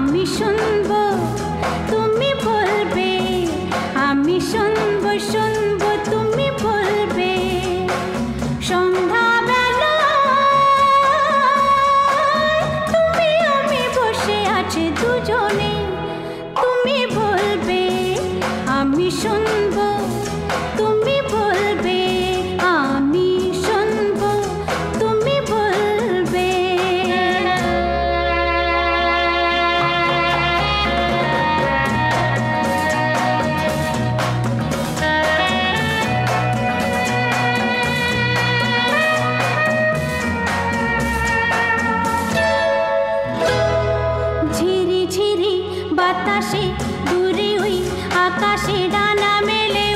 আমি শুনবো তুমি বলবে, আমি শুনবো শুনবো তুমি বলবে। সন্ধ্যাবেলা তুমি আমি বসে আছি দুজনে, তুমি বলবে আমি শুনবো তুমি বলবে, আমি শুনবো তুমি বলবে। ঝিরি ঝিরি বাতাসে দূরে ওই আকাশে ডানা মেলে